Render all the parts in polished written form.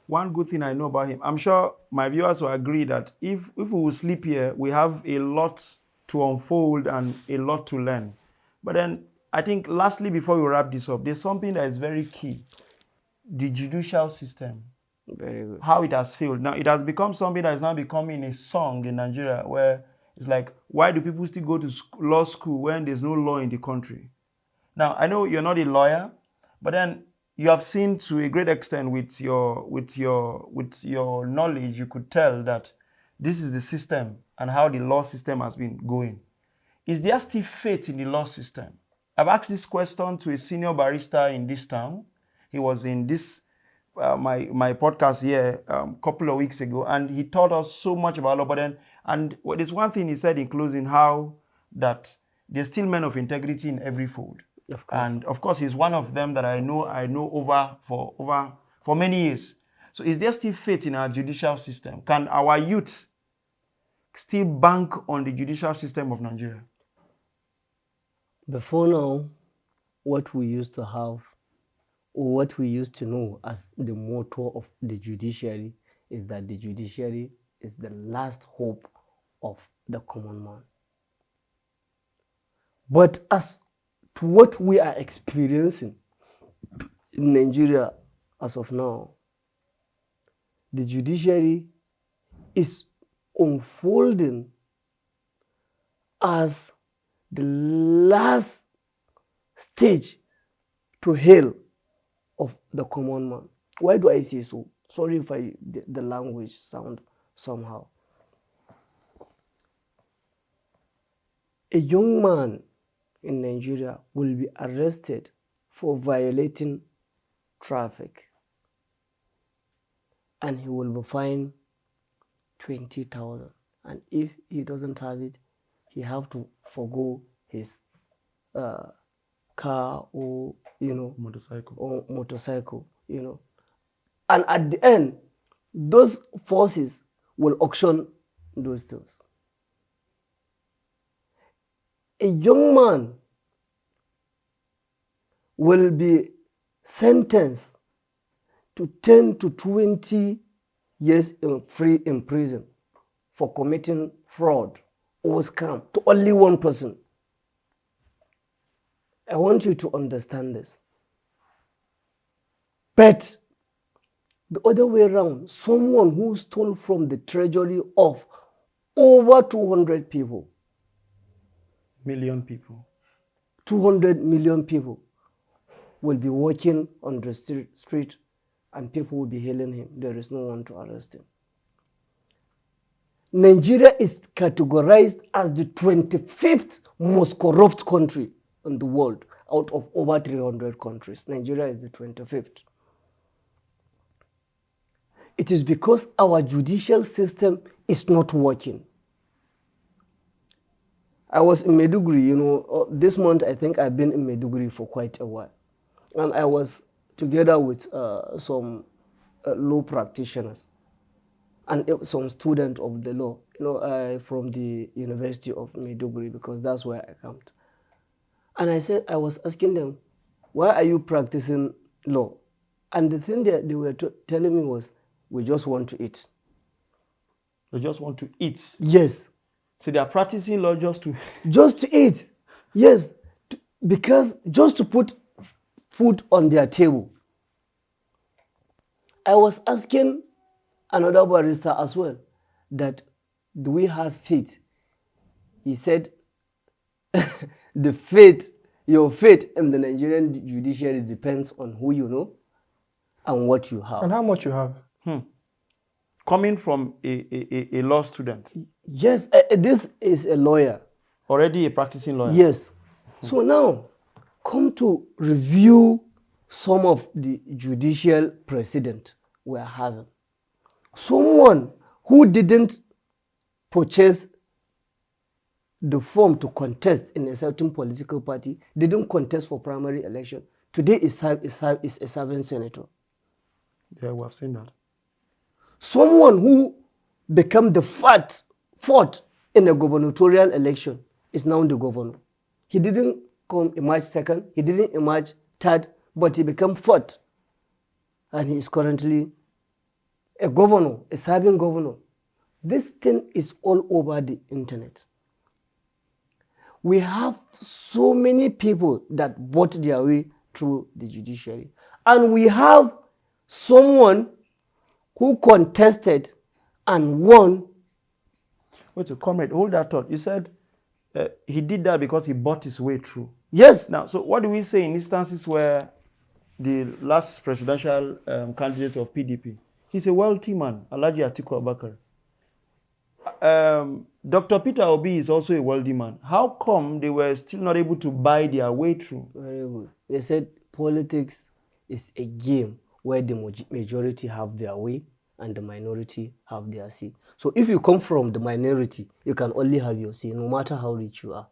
One good thing I know about him, I'm sure my viewers will agree that if we will sleep here, we have a lot to unfold and a lot to learn. But then I think lastly, before we wrap this up, there's something that is very key: the judicial system. Very good. How it has failed. Now it has become something that is now becoming a song in Nigeria, where it's like, why do people still go to law school when there's no law in the country? Now I know you're not a lawyer, but then you have seen to a great extent with your knowledge, you could tell that this is the system and how the law system has been going. Is there still faith in the law system? I've asked this question to a senior barrister in this town. He was in this my podcast here a couple of weeks ago, and he taught us so much about law. But then, and there's one thing he said in closing, how that there's still men of integrity in every fold. Of course. And of course, he's one of them that I know over for many years. So, is there still faith in our judicial system? Can our youth still bank on the judicial system of Nigeria? Before now, what we used to have, or what we used to know as the motto of the judiciary, is that the judiciary is the last hope of the common man. But as to what we are experiencing in Nigeria as of now, the judiciary is unfolding as the last stage to hell of the common man. Why do I say so? Sorry if the language sound somehow. A young man in Nigeria will be arrested for violating traffic, and he will be fined 20,000. And if he doesn't have it, he have to forgo his car or motorcycle. And at the end, those forces will auction those things. A young man will be sentenced to 10 to 20 years in prison for committing fraud or scam to only one person. I want you to understand this. But the other way around, someone who stole from the treasury of over 200 people, Million people. 200 million people will be walking on the street and people will be hailing him. There is no one to arrest him. Nigeria is categorized as the 25th most corrupt country in the world out of over 300 countries. Nigeria is the 25th. It is because our judicial system is not working. I was in Maiduguri, this month I think I've been in Maiduguri for quite a while. And I was together with some law practitioners and some students of the law, from the University of Maiduguri, because that's where I camped. And I was asking them, why are you practicing law? And the thing that they were telling me was, we just want to eat. They just want to eat. Yes. So they are practicing law just to eat. Yes, because just to put food on their table. I was asking another barrister as well that, do we have faith? He said, your faith in the Nigerian judiciary depends on who you know and what you have. And how much you have. Coming from a law student. Yes, this is a lawyer. Already a practicing lawyer. Yes. So now, come to review some of the judicial precedent we are having. Someone who didn't purchase the form to contest in a certain political party, didn't contest for primary election, today is a serving senator. Yeah, we have seen that. Someone who became the fourth in a gubernatorial election is now the governor. He didn't emerge second, he didn't emerge third, but he became fourth. And he is currently a governor, a serving governor. This thing is all over the internet. We have so many people that bought their way through the judiciary. And we have someone who contested and won. Wait, so comrade, hold that thought. You said he did that because he bought his way through. Yes. Now, so what do we say in instances where the last presidential candidate of PDP, he's a wealthy man, Alhaji Atiku Abubakar. Dr. Peter Obi is also a wealthy man. How come they were still not able to buy their way through? Very good. They said politics is a game where the majority have their way and the minority have their say. So if you come from the minority, you can only have your say, no matter how rich you are.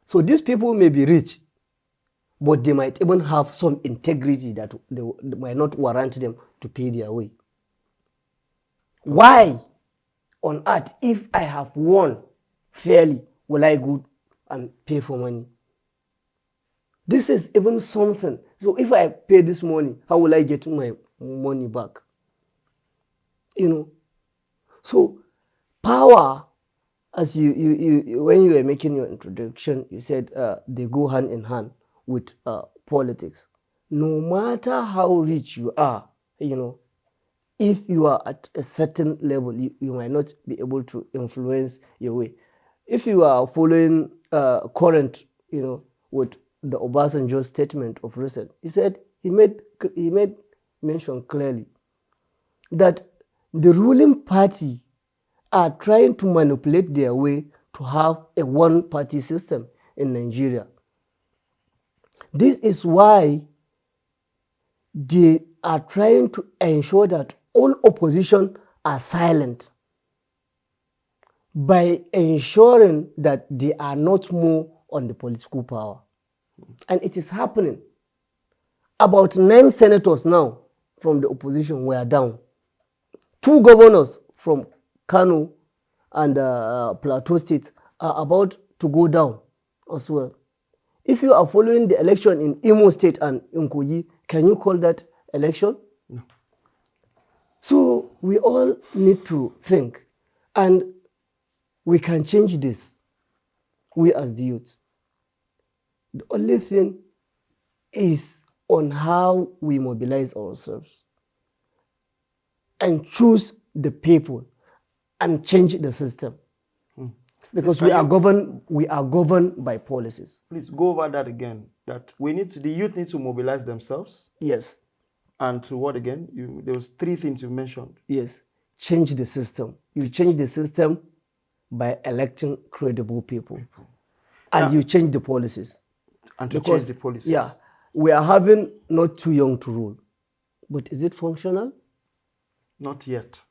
So these people may be rich, but they might even have some integrity that they might not warrant them to pay their way. Why on earth, if I have won fairly, will I go and pay for money? This is even something. So if I pay this money, how will I get my money back? You know. So power, as you when you were making your introduction, you said they go hand in hand with politics. No matter how rich you are, you know, if you are at a certain level, you might not be able to influence your way. If you are following current, you know, with the Obasanjo statement of recent, he said he made mention clearly that the ruling party are trying to manipulate their way to have a one-party system in Nigeria. This is why they are trying to ensure that all opposition are silent by ensuring that they are not more on the political power. And it is happening. About 9 senators now from the opposition were down. 2 governors from Kano and Plateau State are about to go down as well. If you are following the election in Imo State and Nkoyi, can you call that election? No. So we all need to think, and we can change this, we as the youth. The only thing is on how we mobilize ourselves and choose the people and change the system. Because we are governed by policies. Please go over that again. That the youth need to mobilize themselves. Yes. And to what again? There was 3 things you mentioned. Yes. Change the system. You change the system by electing credible people. And you change the policies. And to change the policies. Yeah. We are having not too young to rule. But is it functional? Not yet.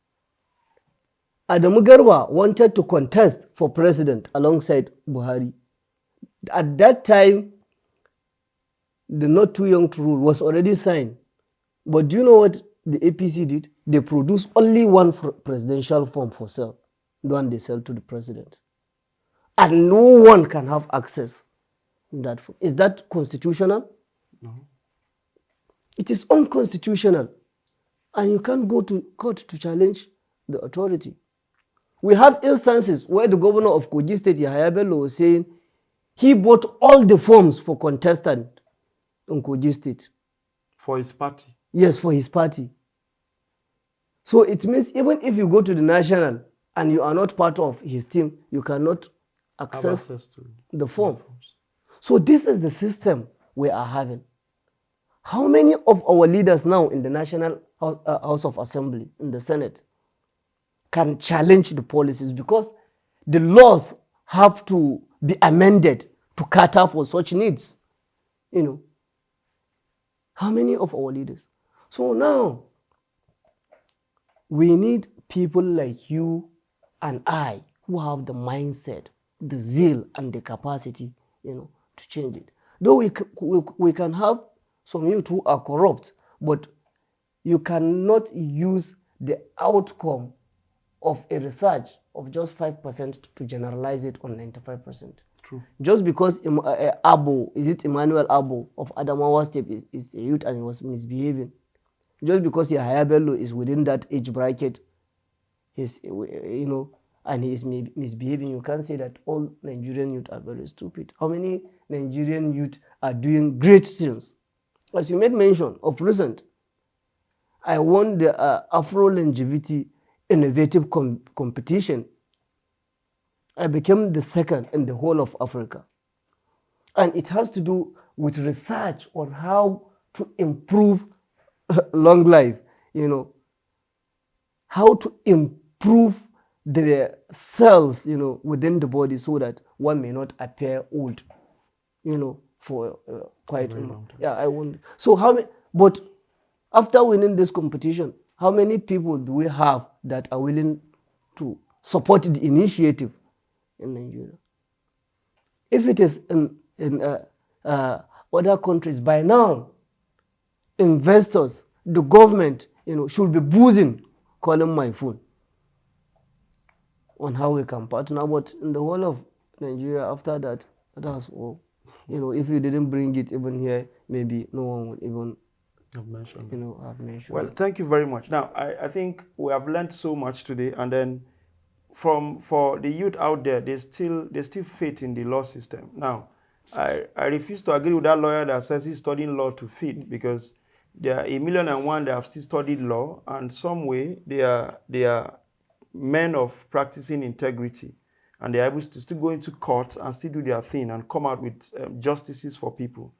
Adamu Garba wanted to contest for president alongside Buhari. At that time, the not too young to rule was already signed. But do you know what the APC did? They produced only one presidential form for sale, the one they sell to the president. And no one can have access to that form. Is that constitutional? No. It is unconstitutional. And you can't go to court to challenge the authority. We have instances where the governor of Kogi State, Yahaya Bello, was saying he bought all the forms for contestant in Kogi State. For his party? Yes, for his party. So it means even if you go to the national and you are not part of his team, you cannot access to the form. So this is the system we are having. How many of our leaders now in the National House of Assembly, in the Senate, can challenge the policies? Because the laws have to be amended to cater for such needs. You know, how many of our leaders? So now, we need people like you and I who have the mindset, the zeal, and the capacity, you know, to change it. Though we can have some youth who are corrupt, but you cannot use the outcome of a research of just 5% to generalize it on 95%. True. Just because Abo, is it Emmanuel Abo of Adamawa State is a youth and he was misbehaving, Just because Yahaya Bello is within that age bracket, he's, and he is misbehaving, you can't say that all Nigerian youth are very stupid. How many Nigerian youth are doing great things? As you made mention of recent, I won the Afro Longevity Innovative Competition. I became the second in the whole of Africa. And it has to do with research on how to improve long life, how to improve the cells, within the body so that one may not appear old, for quite a long time. Yeah, I won. So how many, but after winning this competition, how many people do we have that are willing to support the initiative in Nigeria? If it is in other countries, by now, investors, the government, should be boozing, calling my phone on how we can partner. But in the whole of Nigeria, after that, that's all. If you didn't bring it even here, maybe no one would even I've mentioned. have mentioned. Well, thank you very much. Now, I think we have learned so much today, and then for the youth out there, there's still faith in the law system. Now, I refuse to agree with that lawyer that says he's studying law to fit, because there are 1,000,001 that have still studied law, and some way they are men of practicing integrity, and they are able to still go into court and still do their thing and come out with justices for people.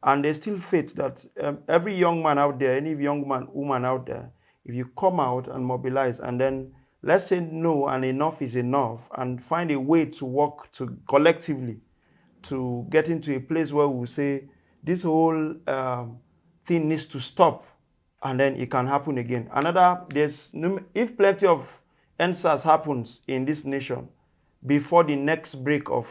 And there's still faith that every young man out there, any young man, woman out there, if you come out and mobilize, and then let's say no and enough is enough, and find a way to work to collectively to get into a place where we say this whole thing needs to stop, and then it can happen again. If plenty of NSAS happens in this nation before the next break of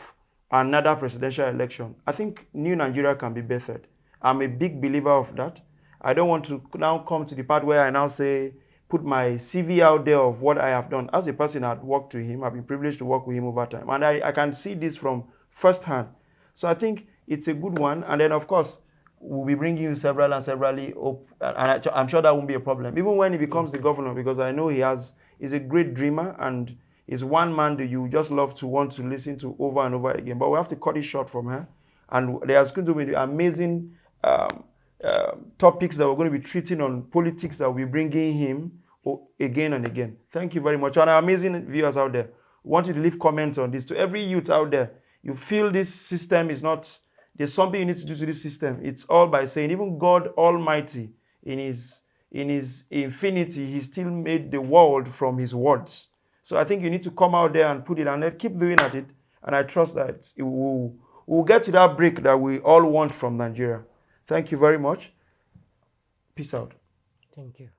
another presidential election, I think new Nigeria can be bettered. I'm a big believer of that. I don't want to now come to the part where I now say, put my CV out there of what I have done. As a person that worked with him, I've been privileged to work with him over time. And I can see this from firsthand. So I think it's a good one. And then, of course, we'll be bringing you severally up. And I'm sure that won't be a problem. Even when he becomes the governor, because I know he's a great dreamer, and is one man that you just love to want to listen to over and over again. But we have to cut it short from her. And there's going to be amazing topics that we're going to be treating on politics that we'll be bringing him again and again. Thank you very much. And our amazing viewers out there, we want you to leave comments on this. To every youth out there, you feel this system is not, there's something you need to do to this system. It's all by saying, even God Almighty, in his infinity, he still made the world from his words. So I think you need to come out there and put it, and then keep doing at it. And I trust that we'll get to that break that we all want from Nigeria. Thank you very much. Peace out. Thank you.